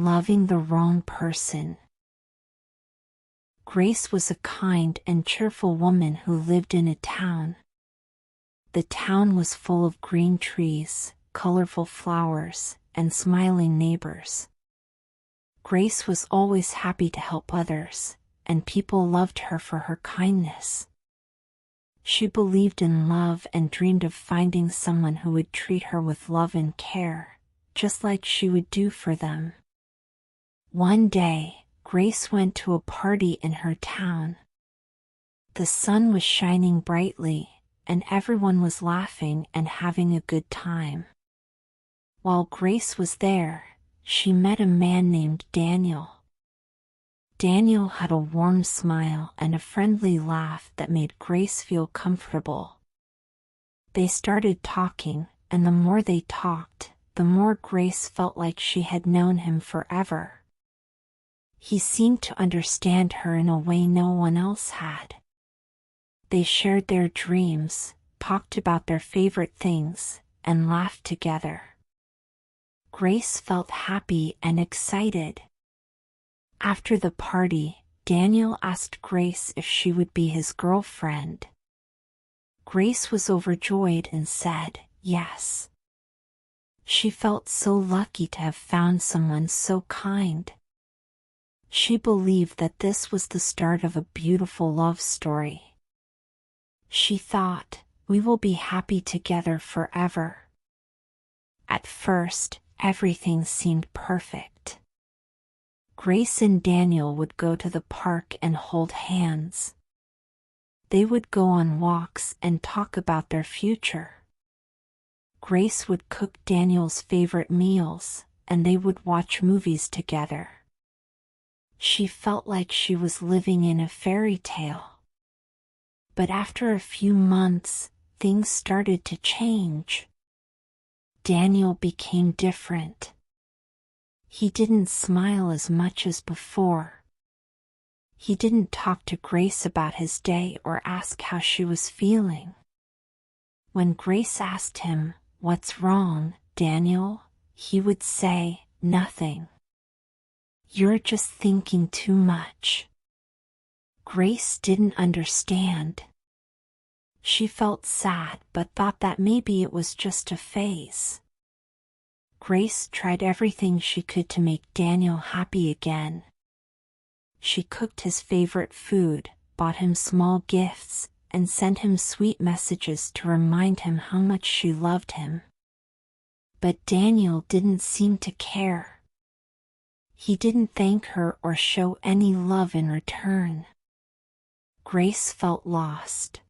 Loving the wrong person. Grace was a kind and cheerful woman who lived in a town. The town was full of green trees, colorful flowers, and smiling neighbors. Grace was always happy to help others, and people loved her for her kindness. She believed in love and dreamed of finding someone who would treat her with love and care, just like she would do for them. One day, Grace went to a party in her town. The sun was shining brightly, and everyone was laughing and having a good time. While Grace was there, she met a man named Daniel. Daniel had a warm smile and a friendly laugh that made Grace feel comfortable. They started talking, and the more they talked, the more Grace felt like she had known him forever. He seemed to understand her in a way no one else had. They shared their dreams, talked about their favorite things, and laughed together. Grace felt happy and excited. After the party, Daniel asked Grace if she would be his girlfriend. Grace was overjoyed and said, yes. She felt so lucky to have found someone so kind. She believed that this was the start of a beautiful love story. She thought, we will be happy together forever. At first, everything seemed perfect. Grace and Daniel would go to the park and hold hands. They would go on walks and talk about their future. Grace would cook Daniel's favorite meals, and they would watch movies together. She felt like she was living in a fairy tale. But after a few months, things started to change. Daniel became different. He didn't smile as much as before. He didn't talk to Grace about his day or ask how she was feeling. When Grace asked him, "What's wrong, Daniel?" he would say, "Nothing. You're just thinking too much." Grace didn't understand. She felt sad but thought that maybe it was just a phase. Grace tried everything she could to make Daniel happy again. She cooked his favorite food, bought him small gifts, and sent him sweet messages to remind him how much she loved him. But Daniel didn't seem to care. He didn't thank her or show any love in return. Grace felt lost.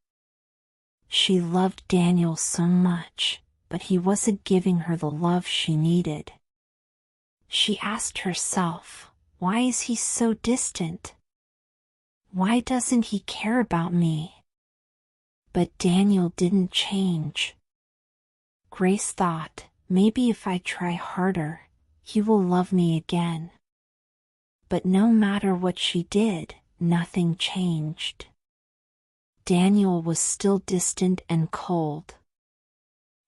She loved Daniel so much, but he wasn't giving her the love she needed. She asked herself, why is he so distant? Why doesn't he care about me? But Daniel didn't change. Grace thought, maybe if I try harder, he will love me again. But no matter what she did, nothing changed. Daniel was still distant and cold.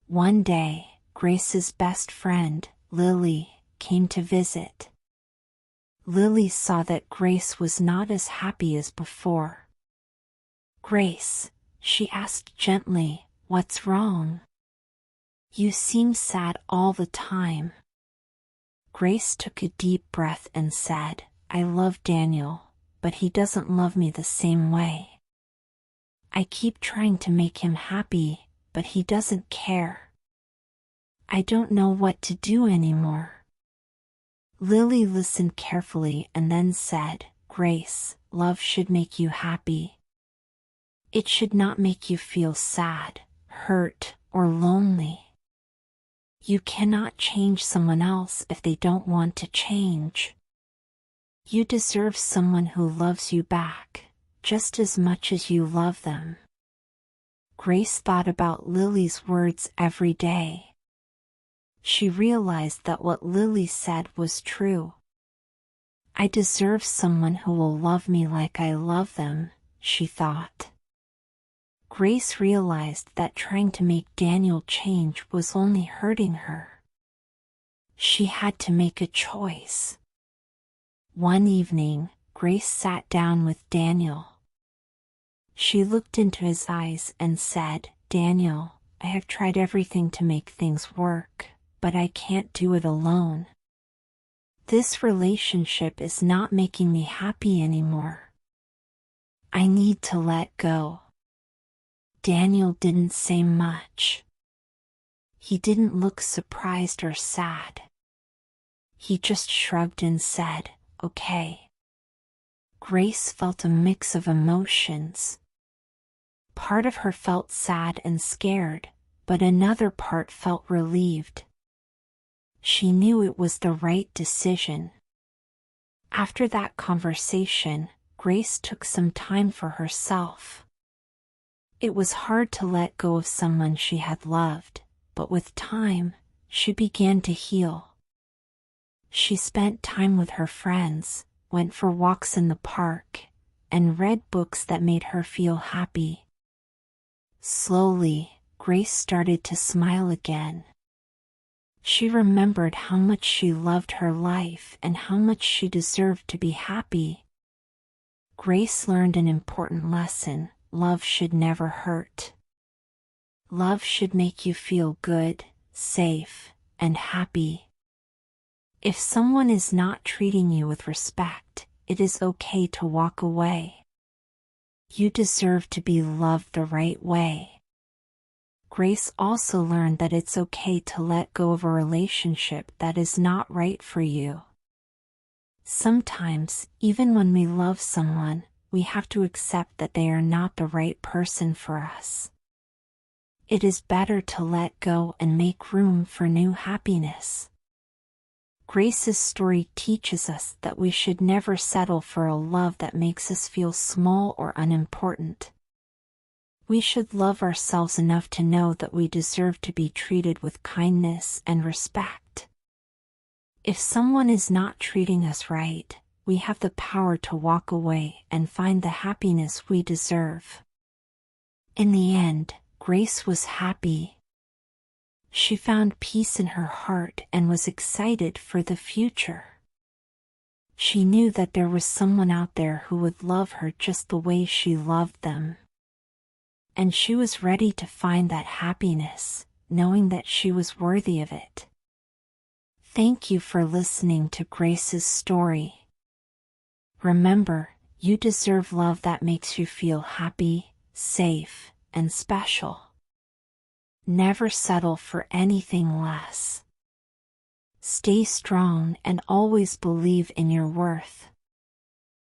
One day, Grace's best friend, Lily, came to visit. Lily saw that Grace was not as happy as before. "Grace," she asked gently, "what's wrong? You seem sad all the time." Grace took a deep breath and said, "I love Daniel, but he doesn't love me the same way. I keep trying to make him happy, but he doesn't care. I don't know what to do anymore." Lily listened carefully and then said, "Grace, love should make you happy. It should not make you feel sad, hurt, or lonely. You cannot change someone else if they don't want to change. You deserve someone who loves you back, just as much as you love them." Grace thought about Lily's words every day. She realized that what Lily said was true. "I deserve someone who will love me like I love them," she thought. Grace realized that trying to make Daniel change was only hurting her. She had to make a choice. One evening, Grace sat down with Daniel. She looked into his eyes and said, "Daniel, I have tried everything to make things work, but I can't do it alone. This relationship is not making me happy anymore. I need to let go." Daniel didn't say much. He didn't look surprised or sad. He just shrugged and said, "Okay." Grace felt a mix of emotions. Part of her felt sad and scared, but another part felt relieved. She knew it was the right decision. After that conversation, Grace took some time for herself. It was hard to let go of someone she had loved, but with time, she began to heal. She spent time with her friends, went for walks in the park, and read books that made her feel happy. Slowly, Grace started to smile again. She remembered how much she loved her life and how much she deserved to be happy. Grace learned an important lesson: love should never hurt. Love should make you feel good, safe, and happy. If someone is not treating you with respect, it is okay to walk away. You deserve to be loved the right way. Grace also learned that it's okay to let go of a relationship that is not right for you. Sometimes, even when we love someone, we have to accept that they are not the right person for us. It is better to let go and make room for new happiness. Grace's story teaches us that we should never settle for a love that makes us feel small or unimportant. We should love ourselves enough to know that we deserve to be treated with kindness and respect. If someone is not treating us right, we have the power to walk away and find the happiness we deserve. In the end, Grace was happy. She found peace in her heart and was excited for the future. She knew that there was someone out there who would love her just the way she loved them. And she was ready to find that happiness, knowing that she was worthy of it. Thank you for listening to Grace's story. Remember, you deserve love that makes you feel happy, safe, and special. Never settle for anything less. Stay strong and always believe in your worth.